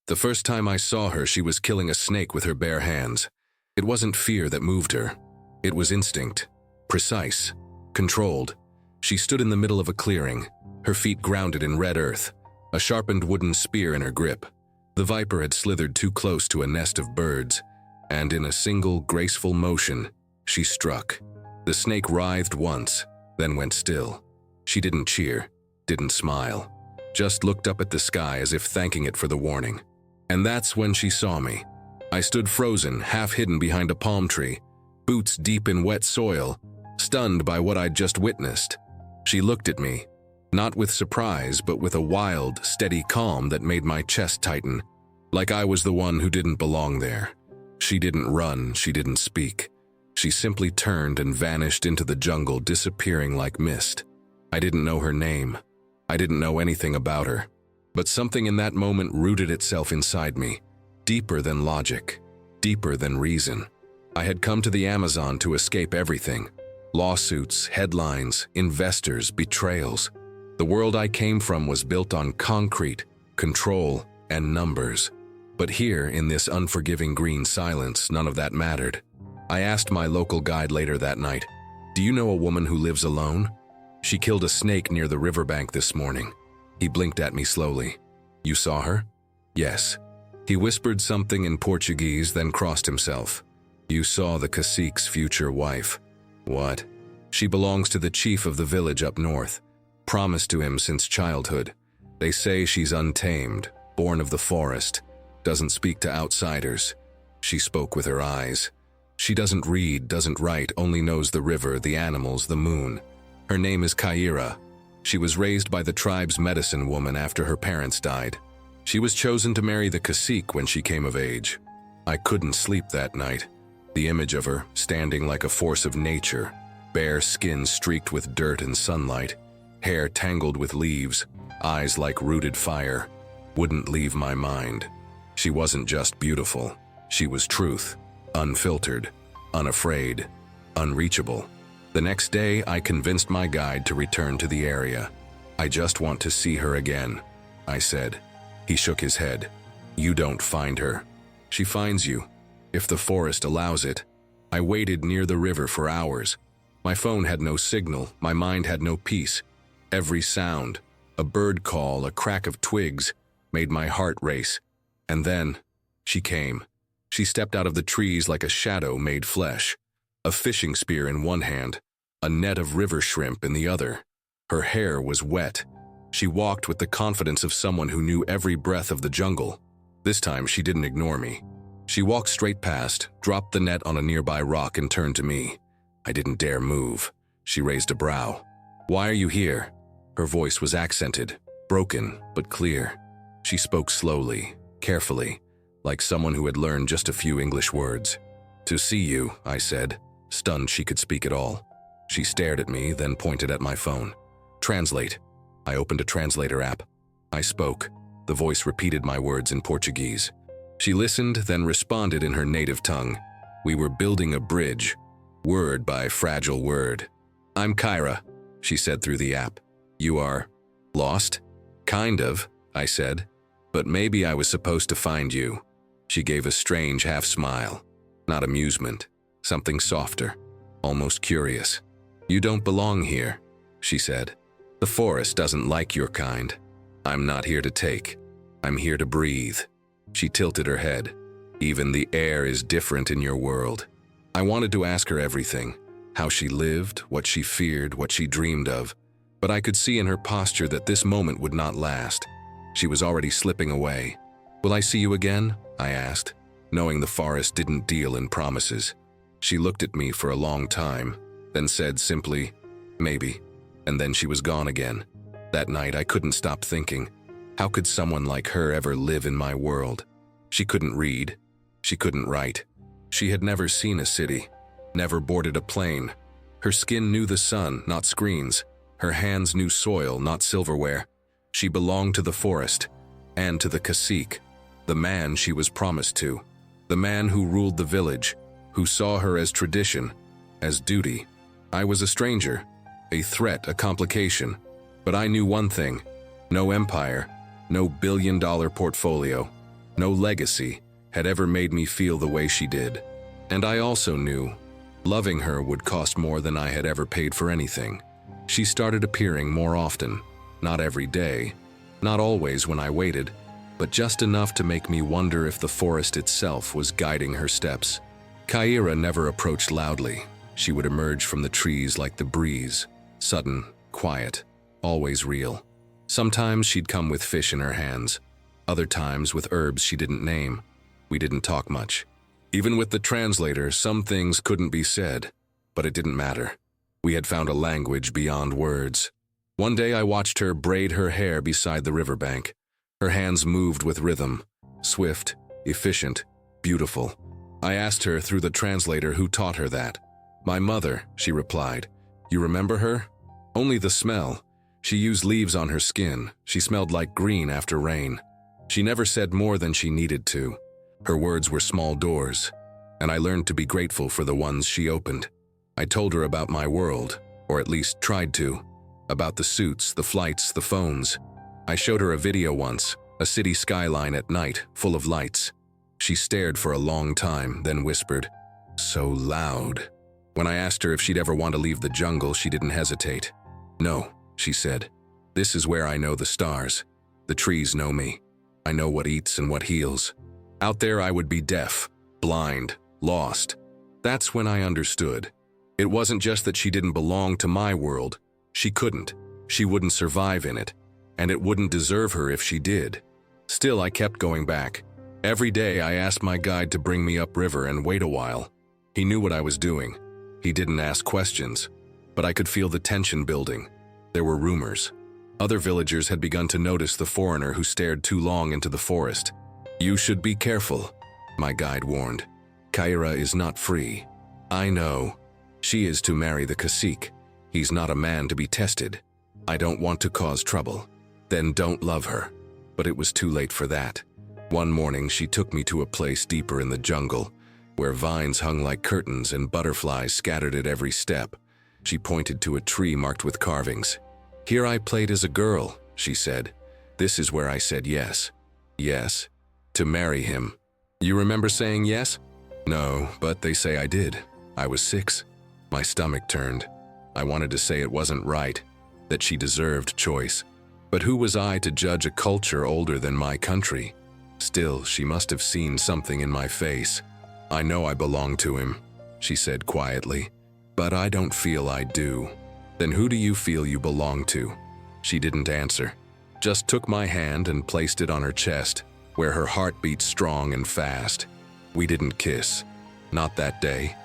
The first time I saw her, she was killing a snake with her bare hands. It wasn't fear that moved her. It was instinct. Precise. Controlled. She stood in the middle of a clearing, her feet grounded in red earth, a sharpened wooden spear in her grip. The viper had slithered too close to a nest of birds, and in a single, graceful motion, she struck. The snake writhed once, then went still. She didn't cheer, didn't smile, just looked up at the sky as if thanking it for the warning. And that's when she saw me. I stood frozen, half hidden behind a palm tree, boots deep in wet soil, stunned by what I'd just witnessed. She looked at me, not with surprise, but with a wild, steady calm that made my chest tighten, like I was the one who didn't belong there. She didn't run, she didn't speak. She simply turned and vanished into the jungle, disappearing like mist. I didn't know her name. I didn't know anything about her. But something in that moment rooted itself inside me, deeper than logic, deeper than reason. I had come to the Amazon to escape everything. Lawsuits, headlines, investors, betrayals. The world I came from was built on concrete, control, and numbers. But here, in this unforgiving green silence, none of that mattered. I asked my local guide later that night, "Do you know a woman who lives alone? She killed a snake near the riverbank this morning." He blinked at me slowly. "You saw her?" "Yes." He whispered something in Portuguese, then crossed himself. "You saw the cacique's future wife." "What?" "She belongs to the chief of the village up north, promised to him since childhood. They say she's untamed, born of the forest, doesn't speak to outsiders." She spoke with her eyes. "She doesn't read, doesn't write, only knows the river, the animals, the moon. Her name is Kaira. She was raised by the tribe's medicine woman after her parents died. She was chosen to marry the cacique when she came of age. I couldn't sleep that night. The image of her, standing like a force of nature, bare skin streaked with dirt and sunlight, hair tangled with leaves, eyes like rooted fire, wouldn't leave my mind. She wasn't just beautiful. She was truth, unfiltered, unafraid, unreachable. The next day, I convinced my guide to return to the area. "I just want to see her again," I said. He shook his head. "You don't find her. She finds you, if the forest allows it." I waited near the river for hours. My phone had no signal, my mind had no peace. Every sound, a bird call, a crack of twigs, made my heart race. And then, she came. She stepped out of the trees like a shadow made flesh, a fishing spear in one hand, a net of river shrimp in the other. Her hair was wet. She walked with the confidence of someone who knew every breath of the jungle. This time, she didn't ignore me. She walked straight past, dropped the net on a nearby rock, and turned to me. I didn't dare move. She raised a brow. "Why are you here?" Her voice was accented, broken, but clear. She spoke slowly, carefully, like someone who had learned just a few English words. "To see you," I said, stunned she could speak at all. She stared at me, then pointed at my phone. "Translate." I opened a translator app. I spoke. The voice repeated my words in Portuguese. She listened, then responded in her native tongue. We were building a bridge, word by fragile word. "I'm Kyra," she said through the app. "You are lost?" "Kind of," I said. "But maybe I was supposed to find you." She gave a strange half smile. Not amusement, something softer, almost curious. "You don't belong here," she said. "The forest doesn't like your kind. I'm not here to take. I'm here to breathe." She tilted her head. "Even the air is different in your world." I wanted to ask her everything, how she lived, what she feared, what she dreamed of, but I could see in her posture that this moment would not last. She was already slipping away. "Will I see you again?" I asked, knowing the forest didn't deal in promises. She looked at me for a long time, then said simply, "Maybe," and then she was gone again. That night I couldn't stop thinking, how could someone like her ever live in my world? She couldn't read. She couldn't write. She had never seen a city, never boarded a plane. Her skin knew the sun, not screens. Her hands knew soil, not silverware. She belonged to the forest, and to the cacique, the man she was promised to, the man who ruled the village, who saw her as tradition, as duty. I was a stranger, a threat, a complication, but I knew one thing: no empire, no billion-dollar portfolio, no legacy, had ever made me feel the way she did. And I also knew loving her would cost more than I had ever paid for anything. She started appearing more often, not every day, not always when I waited, but just enough to make me wonder if the forest itself was guiding her steps. Kyra never approached loudly. She would emerge from the trees like the breeze, sudden, quiet, always real. Sometimes she'd come with fish in her hands, other times with herbs she didn't name. We didn't talk much. Even with the translator, some things couldn't be said, but it didn't matter. We had found a language beyond words. One day I watched her braid her hair beside the riverbank. Her hands moved with rhythm, swift, efficient, beautiful. I asked her through the translator who taught her that. "My mother," she replied. "You remember her?" "Only the smell. She used leaves on her skin. She smelled like green after rain." She never said more than she needed to. Her words were small doors, and I learned to be grateful for the ones she opened. I told her about my world, or at least tried to, about the suits, the flights, the phones. I showed her a video once, a city skyline at night, full of lights. She stared for a long time, then whispered, so loud. When I asked her if she'd ever want to leave the jungle, she didn't hesitate. "No," she said. "This is where I know the stars. The trees know me. I know what eats and what heals. Out there I would be deaf, blind, lost." That's when I understood. It wasn't just that she didn't belong to my world. She couldn't. She wouldn't survive in it. And it wouldn't deserve her if she did. Still, I kept going back. Every day I asked my guide to bring me upriver and wait a while. He knew what I was doing. He didn't ask questions, but I could feel the tension building. There were rumors. Other villagers had begun to notice the foreigner who stared too long into the forest. "You should be careful," my guide warned. "Kyra is not free." "I know. She is to marry the cacique. He's not a man to be tested. I don't want to cause trouble." "Then don't love her." But it was too late for that. One morning she took me to a place deeper in the jungle, where vines hung like curtains and butterflies scattered at every step. She pointed to a tree marked with carvings. "Here I played as a girl," she said. "This is where I said yes. Yes. To marry him." "You remember saying yes?" "No, but they say I did. I was 6. My stomach turned. I wanted to say it wasn't right, that she deserved choice. But who was I to judge a culture older than my country? Still, she must have seen something in my face. "I know I belong to him," she said quietly, "but I don't feel I do." "Then who do you feel you belong to?" She didn't answer, just took my hand and placed it on her chest, where her heart beat strong and fast. We didn't kiss, not that day,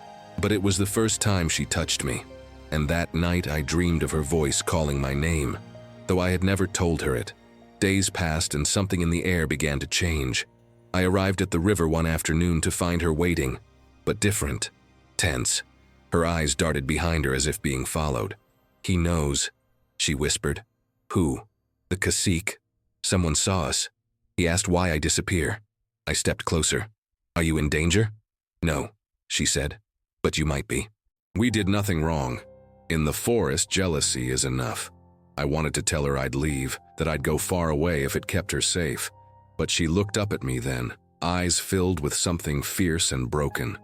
but it was the first time she touched me, and that night I dreamed of her voice calling my name, though I had never told her it. Days passed and something in the air began to change. I arrived at the river one afternoon to find her waiting, but different, tense. Her eyes darted behind her as if being followed. "He knows," she whispered. "Who?" "The cacique. Someone saw us. He asked why I disappear." I stepped closer. "Are you in danger?" "No," she said, "but you might be." We did nothing wrong. In the forest, jealousy is enough. I wanted to tell her I'd leave, that I'd go far away if it kept her safe. But she looked up at me then, eyes filled with something fierce and broken.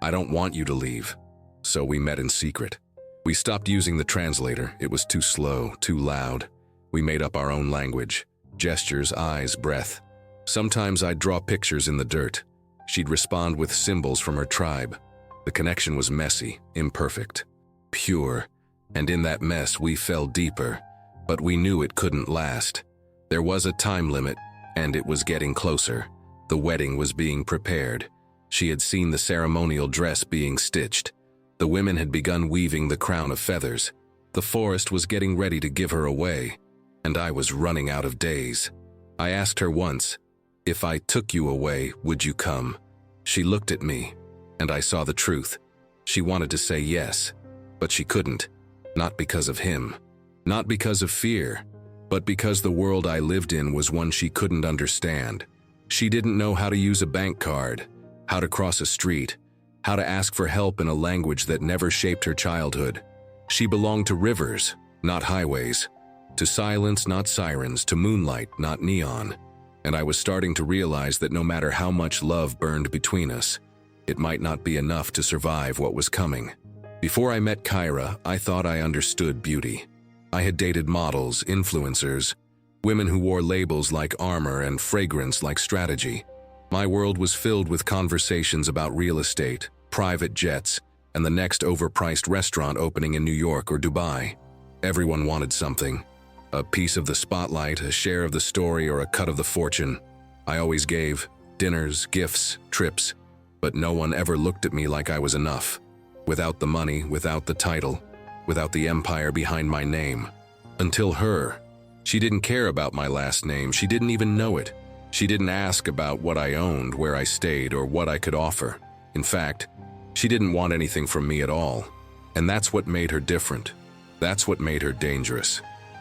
"I don't want you to leave." So we met in secret. We stopped using the translator. It was too slow, too loud. We made up our own language, gestures, eyes, breath. Sometimes I'd draw pictures in the dirt. She'd respond with symbols from her tribe. The connection was messy, imperfect, pure, and in that mess we fell deeper, but we knew it couldn't last. There was a time limit, and it was getting closer. The wedding was being prepared. She had seen the ceremonial dress being stitched. The women had begun weaving the crown of feathers. The forest was getting ready to give her away, and I was running out of days. I asked her once, "If I took you away, would you come?" She looked at me, and I saw the truth. She wanted to say yes, but she couldn't. Not because of him, not because of fear, but because the world I lived in was one she couldn't understand. She didn't know how to use a bank card, how to cross a street, how to ask for help in a language that never shaped her childhood. She belonged to rivers, not highways, to silence, not sirens, to moonlight, not neon. and I was starting to realize that no matter how much love burned between us, it might not be enough to survive what was coming. Before I met Kyra, I thought I understood beauty. I had dated models, influencers, women who wore labels like armor and fragrance like strategy. My world was filled with conversations about real estate, private jets, and the next overpriced restaurant opening in New York or Dubai. Everyone wanted something. A piece of the spotlight, a share of the story, or a cut of the fortune. I always gave dinners, gifts, trips, but no one ever looked at me like I was enough. Without the money, without the title, without the empire behind my name. Until her. She didn't care about my last name. She didn't even know it. She didn't ask about what I owned, where I stayed, or what I could offer. In fact, she didn't want anything from me at all. And that's what made her different. That's what made her dangerous.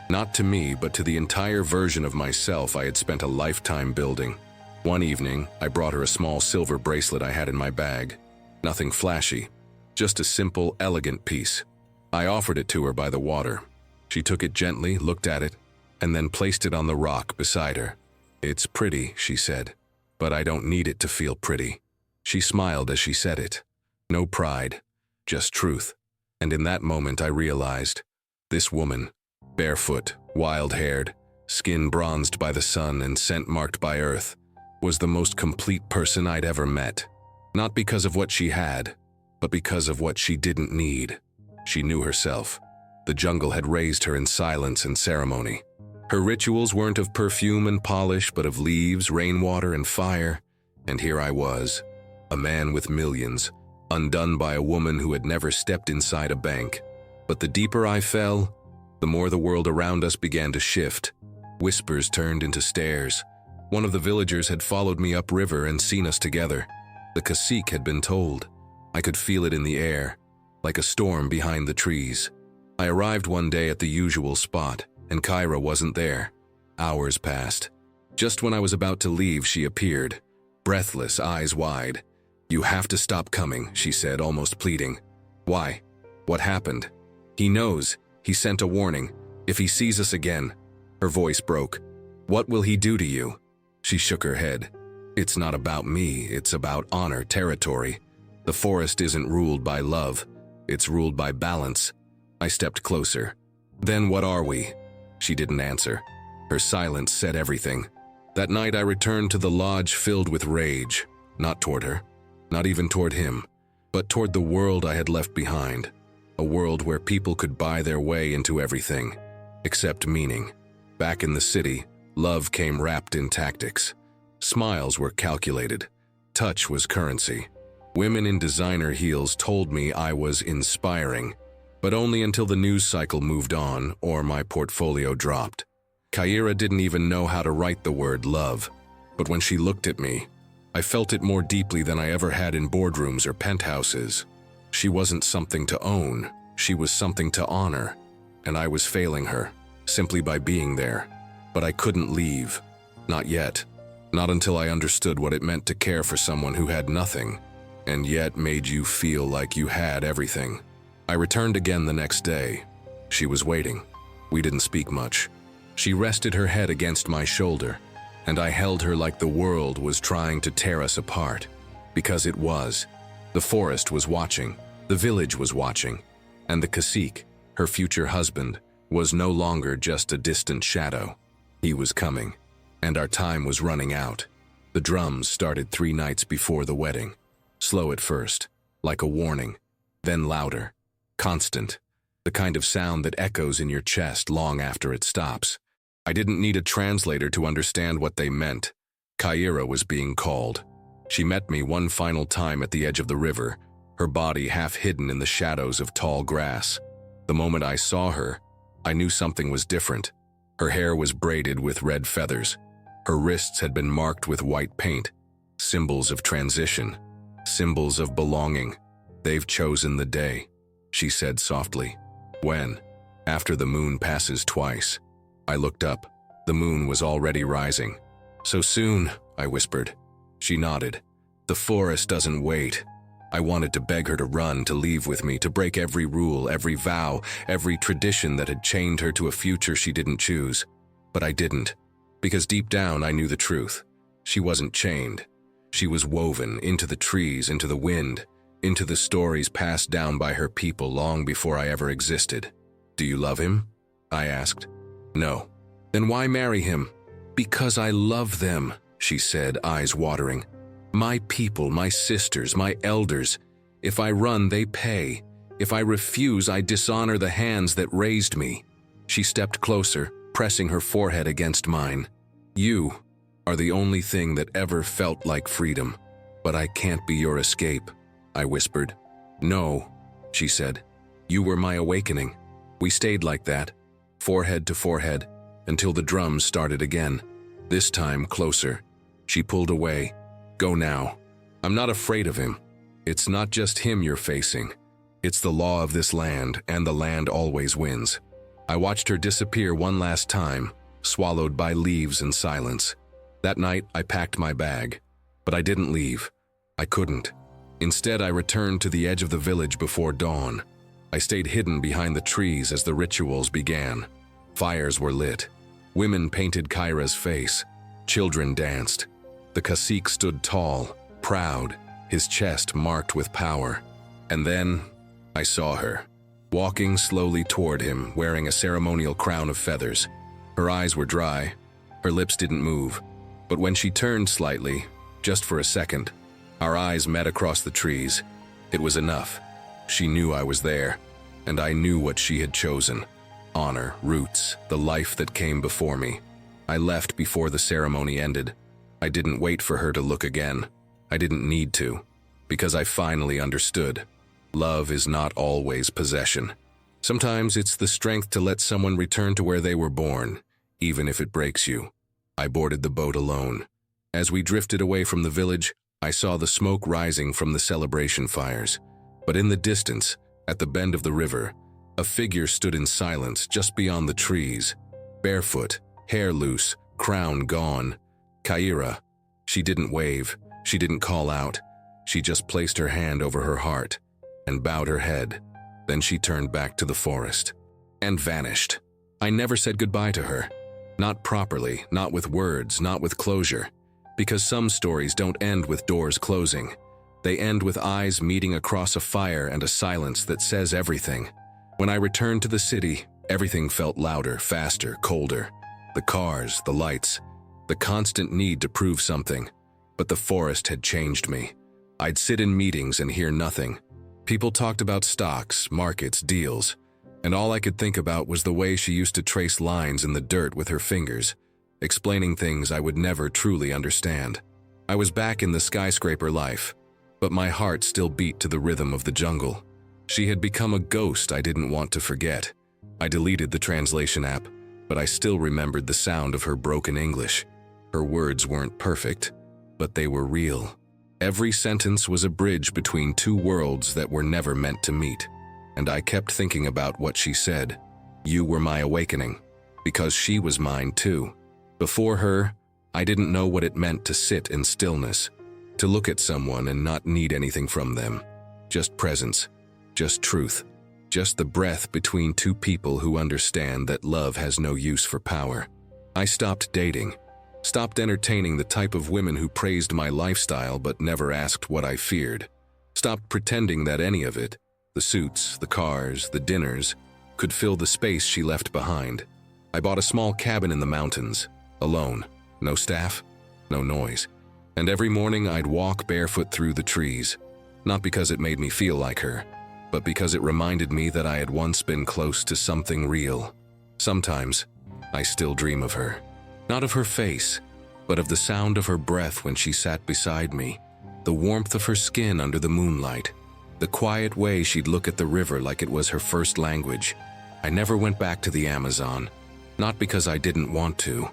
Not to me, but to the entire version of myself I had spent a lifetime building. One evening, I brought her a small silver bracelet I had in my bag. Nothing flashy, just a simple, elegant piece. I offered it to her by the water. She took it gently, looked at it, and then placed it on the rock beside her. "It's pretty," she said, "but I don't need it to feel pretty." She smiled as she said it. No pride, just truth. And in that moment I realized, this woman, barefoot, wild-haired, skin bronzed by the sun and scent marked by earth, was the most complete person I'd ever met. Not because of what she had, but because of what she didn't need. She knew herself. The jungle had raised her in silence and ceremony. Her rituals weren't of perfume and polish, but of leaves, rainwater, and fire. And here I was, a man with millions, undone by a woman who had never stepped inside a bank. But the deeper I fell, the more the world around us began to shift. Whispers turned into stares. One of the villagers had followed me upriver and seen us together. The cacique had been told. I could feel it in the air, like a storm behind the trees. I arrived one day at the usual spot, and Kyra wasn't there. Hours passed. Just when I was about to leave, she appeared, breathless, eyes wide. "You have to stop coming," she said, almost pleading. "Why? What happened?" "He knows. He sent a warning. If he sees us again." Her voice broke. "What will he do to you?" She shook her head. "It's not about me. It's about honor, territory. The forest isn't ruled by love. It's ruled by balance." I stepped closer. "Then what are we?" She didn't answer. Her silence said everything. That night I returned to the lodge filled with rage. Not toward her. Not even toward him, but toward the world I had left behind. A world where people could buy their way into everything, except meaning. Back in the city, love came wrapped in tactics. Smiles were calculated. Touch was currency. Women in designer heels told me I was inspiring, but only until the news cycle moved on or my portfolio dropped. Kyra didn't even know how to write the word love, but when she looked at me, I felt it more deeply than I ever had in boardrooms or penthouses. She wasn't something to own, she was something to honor, and I was failing her, simply by being there. But I couldn't leave. Not yet. Not until I understood what it meant to care for someone who had nothing, and yet made you feel like you had everything. I returned again the next day. She was waiting. We didn't speak much. She rested her head against my shoulder, and I held her like the world was trying to tear us apart. Because it was. The forest was watching, the village was watching, and the cacique, her future husband, was no longer just a distant shadow. He was coming, and our time was running out. The drums started 3 nights before the wedding. Slow at first, like a warning, then louder, constant, the kind of sound that echoes in your chest long after it stops. I didn't need a translator to understand what they meant. Kyra was being called. She met me one final time at the edge of the river, her body half hidden in the shadows of tall grass. The moment I saw her, I knew something was different. Her hair was braided with red feathers. Her wrists had been marked with white paint, symbols of transition, symbols of belonging. "They've chosen the day," she said softly. "When?" "After the moon passes twice." I looked up. The moon was already rising. "So soon," I whispered. She nodded. "The forest doesn't wait." I wanted to beg her to run, to leave with me, to break every rule, every vow, every tradition that had chained her to a future she didn't choose. But I didn't. Because deep down I knew the truth. She wasn't chained. She was woven into the trees, into the wind, into the stories passed down by her people long before I ever existed. "Do you love him?" I asked. "No." "Then why marry him?" "Because I love them," she said, eyes watering. "My people, my sisters, my elders. If I run, they pay. If I refuse, I dishonor the hands that raised me." She stepped closer, pressing her forehead against mine. "You are the only thing that ever felt like freedom, but I can't be your escape," I whispered. "No," she said. "You were my awakening." We stayed like that, forehead to forehead, until the drums started again. This time closer. She pulled away. "Go now. I'm not afraid of him. It's not just him you're facing. It's the law of this land, and the land always wins." I watched her disappear one last time, swallowed by leaves and silence. That night, I packed my bag. But I didn't leave. I couldn't. Instead, I returned to the edge of the village before dawn. I stayed hidden behind the trees as the rituals began. Fires were lit. Women painted Kyra's face. Children danced. The cacique stood tall, proud, his chest marked with power. And then, I saw her, walking slowly toward him, wearing a ceremonial crown of feathers. Her eyes were dry. Her lips didn't move. But when she turned slightly, just for a second, our eyes met across the trees. It was enough. She knew I was there, and I knew what she had chosen. Honor, roots, the life that came before me. I left before the ceremony ended. I didn't wait for her to look again. I didn't need to, because I finally understood. Love is not always possession. Sometimes it's the strength to let someone return to where they were born, even if it breaks you. I boarded the boat alone. As we drifted away from the village, I saw the smoke rising from the celebration fires. But in the distance, at the bend of the river, a figure stood in silence just beyond the trees. Barefoot, hair loose, crown gone. Kyra. She didn't wave. She didn't call out. She just placed her hand over her heart and bowed her head. Then she turned back to the forest and vanished. I never said goodbye to her. Not properly, not with words, not with closure. Because some stories don't end with doors closing. They end with eyes meeting across a fire and a silence that says everything. When I returned to the city, everything felt louder, faster, colder. The cars, the lights, the constant need to prove something. But the forest had changed me. I'd sit in meetings and hear nothing. People talked about stocks, markets, deals. And all I could think about was the way she used to trace lines in the dirt with her fingers, explaining things I would never truly understand. I was back in the skyscraper life, but my heart still beat to the rhythm of the jungle. She had become a ghost I didn't want to forget. I deleted the translation app, but I still remembered the sound of her broken English. Her words weren't perfect, but they were real. Every sentence was a bridge between two worlds that were never meant to meet. And I kept thinking about what she said. You were my awakening, because she was mine too. Before her, I didn't know what it meant to sit in stillness, to look at someone and not need anything from them. Just presence, just truth, just the breath between two people who understand that love has no use for power. I stopped dating, stopped entertaining the type of women who praised my lifestyle but never asked what I feared, stopped pretending that any of it, the suits, the cars, the dinners, could fill the space she left behind. I bought a small cabin in the mountains, alone, no staff, no noise. And every morning I'd walk barefoot through the trees, not because it made me feel like her, but because it reminded me that I had once been close to something real. Sometimes, I still dream of her. Not of her face, but of the sound of her breath when she sat beside me, the warmth of her skin under the moonlight, the quiet way she'd look at the river like it was her first language. I never went back to the Amazon, not because I didn't want to,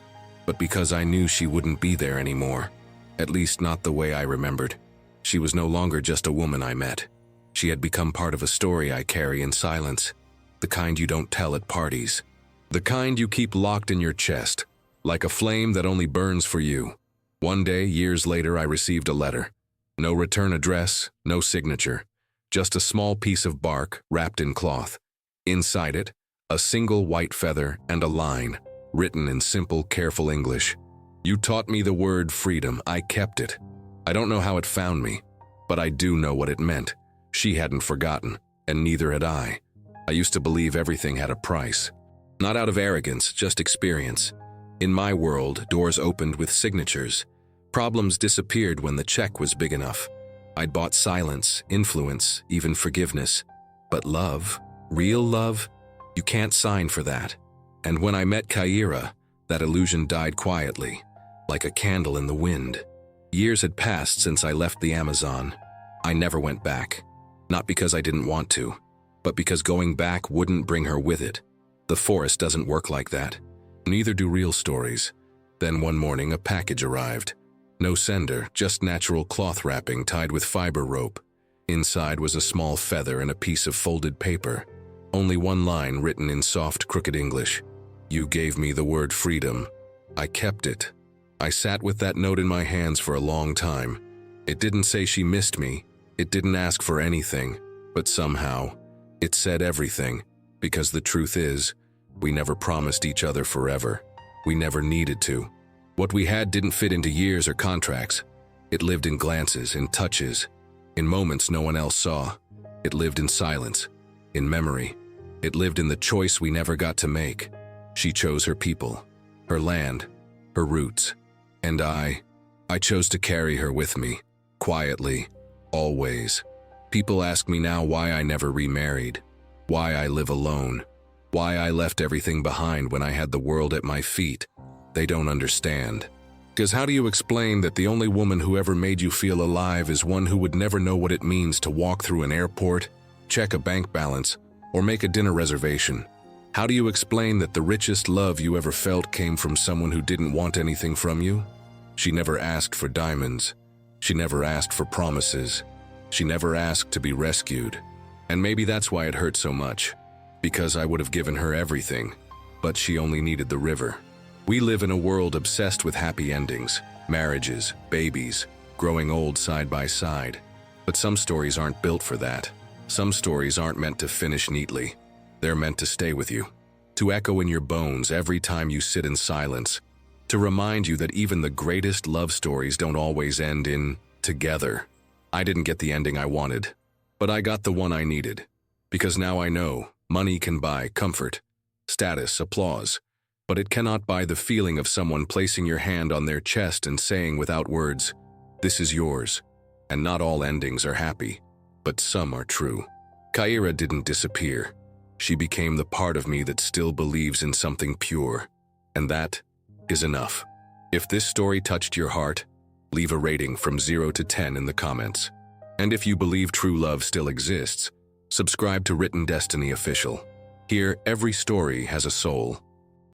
but because I knew she wouldn't be there anymore. At least not the way I remembered. She was no longer just a woman I met. She had become part of a story I carry in silence, the kind you don't tell at parties, the kind you keep locked in your chest, like a flame that only burns for you. One day, years later, I received a letter. No return address, no signature, just a small piece of bark wrapped in cloth. Inside it, a single white feather and a line, written in simple, careful English. You taught me the word freedom. I kept it. I don't know how it found me, but I do know what it meant. She hadn't forgotten, and neither had I. I used to believe everything had a price. Not out of arrogance, just experience. In my world, doors opened with signatures. Problems disappeared when the check was big enough. I'd bought silence, influence, even forgiveness. But love, real love, you can't sign for that. And when I met Kyra, that illusion died quietly, like a candle in the wind. Years had passed since I left the Amazon. I never went back. Not because I didn't want to, but because going back wouldn't bring her with it. The forest doesn't work like that. Neither do real stories. Then one morning a package arrived. No sender, just natural cloth wrapping tied with fiber rope. Inside was a small feather and a piece of folded paper. Only one line written in soft, crooked English. You gave me the word freedom. I kept it. I sat with that note in my hands for a long time. It didn't say she missed me. It didn't ask for anything. But somehow, it said everything. Because the truth is, we never promised each other forever. We never needed to. What we had didn't fit into years or contracts. It lived in glances, in touches, in moments no one else saw. It lived in silence, in memory. It lived in the choice we never got to make. She chose her people, her land, her roots. And I chose to carry her with me, quietly, always. People ask me now why I never remarried, why I live alone, why I left everything behind when I had the world at my feet. They don't understand. Because how do you explain that the only woman who ever made you feel alive is one who would never know what it means to walk through an airport, check a bank balance, or make a dinner reservation? How do you explain that the richest love you ever felt came from someone who didn't want anything from you? She never asked for diamonds. She never asked for promises. She never asked to be rescued. And maybe that's why it hurt so much. Because I would have given her everything, but she only needed the river. We live in a world obsessed with happy endings, marriages, babies, growing old side by side. But some stories aren't built for that. Some stories aren't meant to finish neatly. They're meant to stay with you, to echo in your bones every time you sit in silence, to remind you that even the greatest love stories don't always end in together. I didn't get the ending I wanted, but I got the one I needed. Because now I know money can buy comfort, status, applause, but it cannot buy the feeling of someone placing your hand on their chest and saying without words, "This is yours." And not all endings are happy, but some are true. Kyra didn't disappear. She became the part of me that still believes in something pure. And that is enough. If this story touched your heart, leave a rating from 0 to 10 in the comments. And if you believe true love still exists, subscribe to Written Destiny Official. Here, every story has a soul.